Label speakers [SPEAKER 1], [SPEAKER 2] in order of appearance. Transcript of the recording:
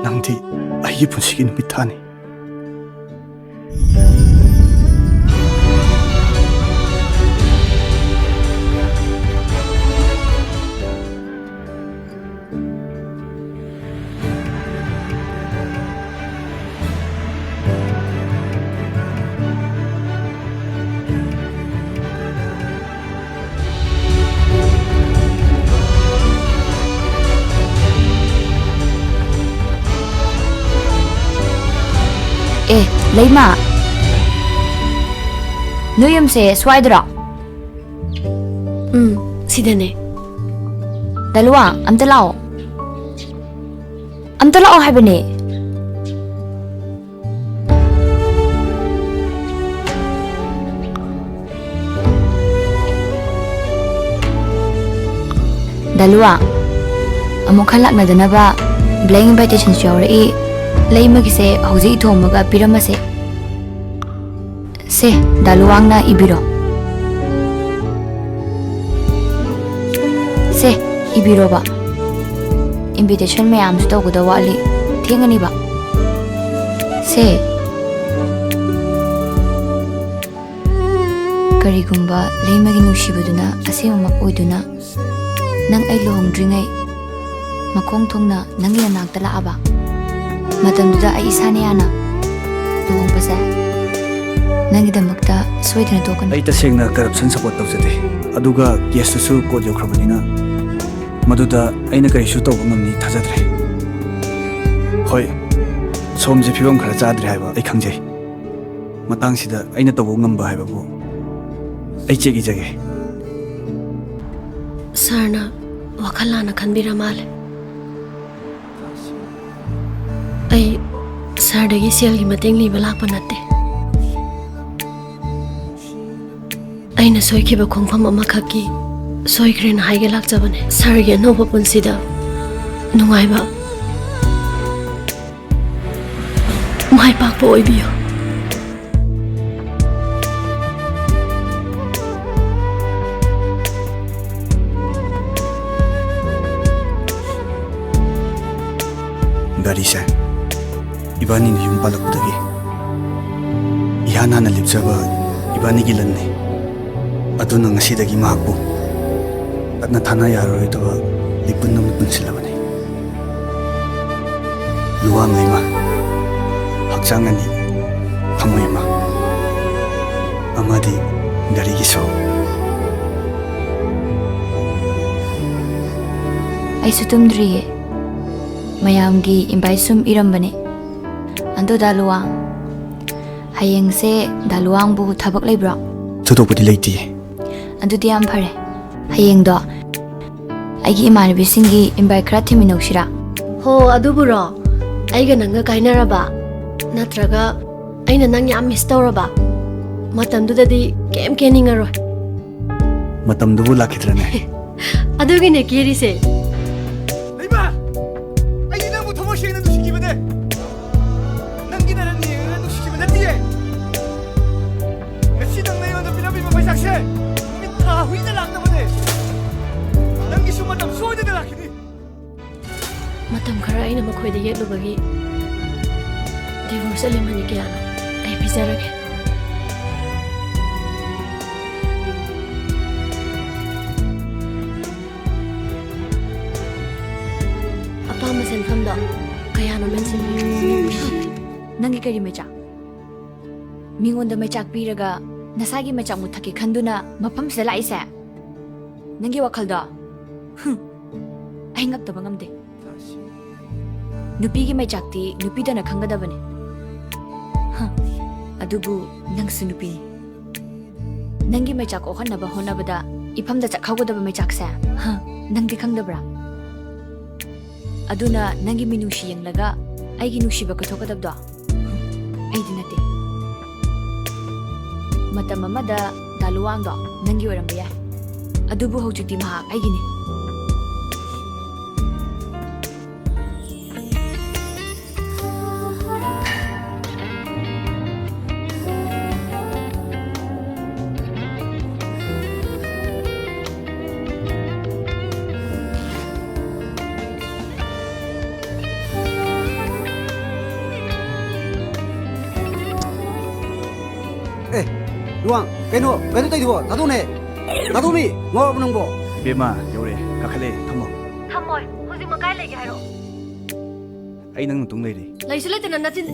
[SPEAKER 1] ꯅꯪꯗꯤ ꯑꯩꯒꯤ ꯄꯨꯟꯁꯤꯒꯤ ꯅꯨꯃꯤꯠ ꯊꯥꯅꯤ.
[SPEAKER 2] Leima Noyum se swaidra
[SPEAKER 3] Sidane
[SPEAKER 2] Dalwa amtalao habane Dalwa Amuk halakna danaba blank invitation shawri Leima kise hauji thomaga piramase Se daluangna ibiro Se ibiro ba Invitation mayam stoguda wali thengani ba Se Karigumba leima gi nushibuduna asemamak oiduna Nang ai lohongdringai makong thongna nangi nakta laaba Matamduda ay isane ana Luhong pa sa Nangidamakta soidana tokan
[SPEAKER 1] Ay tasengna corruption support tawjade aduga case su ko jokrabanina maduda aina kari su tawba ngamni thajadre hoi somje phibam khara chadre haiba ai khangjai matang sida aina tawba ngamba haiba bu ai chegi jage
[SPEAKER 3] Sarna wakhalana khanbira male Ay sardagi selgi mateng liba lakpa natte Aina soikiba khongpham ama khaki soikrena haige lakjabane sargi anoba punsida nungaiba mai pakpa oibiyo
[SPEAKER 1] Darisa Ibani ni yung palakudagi Ihana na lipsaba Ibani gilan ni Ado na ngasidagi mahakbo At natana yaro ito Lipun na mipun sila ba ni Luwang ay ma Haksangan ni Pamoy ma Amadi dari giso
[SPEAKER 2] Ay sutumdriye Mayamgi imbaisum irambane Ando daluang Hayeng se daluang bu thabak leibra
[SPEAKER 1] Tutupudi leiti
[SPEAKER 2] Ando diam phare Hayeng do Aigi imanabi singi imbai khara thiminok shira
[SPEAKER 3] Ho aduburo Aiga nanga kainaraba Natraga Aina nang yam miss tawraba Matamdudadi kem keningaro
[SPEAKER 1] Matamdubu lakidrane
[SPEAKER 3] Adugine kirise Matam khara aina makhoida yetlubagi divorce alimani kayano ai bizarage Apamba senfamdo kayano mensin
[SPEAKER 2] Nangi kari mecha Mingonda mechak piraga Nasagi mechak muthaki khanduna mapam sila isa Nangi wakhalda Ay ngaptaba ngamde Nupi gi mechakti nupi dana khangadabane Adubu nangsu nupi Nangi mechak ohanaba honabada Ipamda chakhawgadaba mechak sa Nangdi khangdabra Aduna nangi minushi yanglaga Aigi nushiba kathokadabdo Aidi nate Matam amada daluwangdo nangi oramba yai Adubu hojikti mahak aigini
[SPEAKER 4] ꯂꯥꯛꯇꯦ ꯂꯨꯋꯥꯡ ꯀꯩꯅꯣ ꯇꯧꯗꯨꯕꯣ ꯊꯥꯗꯣꯛꯅꯦ ꯊꯥꯗꯣꯛꯃꯤ ꯉꯥꯎꯔꯕ ꯅꯪꯕꯣ
[SPEAKER 1] ꯏꯕꯦꯝꯃ ꯌꯧꯔꯦ ꯀꯥꯈꯠꯂꯦ ꯊꯝꯃꯣ
[SPEAKER 3] ꯊꯝꯃꯣꯏ ꯍꯧꯖꯤꯛꯃꯛ ꯀꯥꯏ ꯂꯩꯒꯦ ꯍꯥꯏꯔꯣ
[SPEAKER 1] ꯑꯩ ꯅꯪ ꯃꯇꯨꯡ ꯂꯩꯔꯤ
[SPEAKER 3] ꯂꯩꯁꯨ ꯂꯩꯇꯅ ꯅꯆꯤꯟ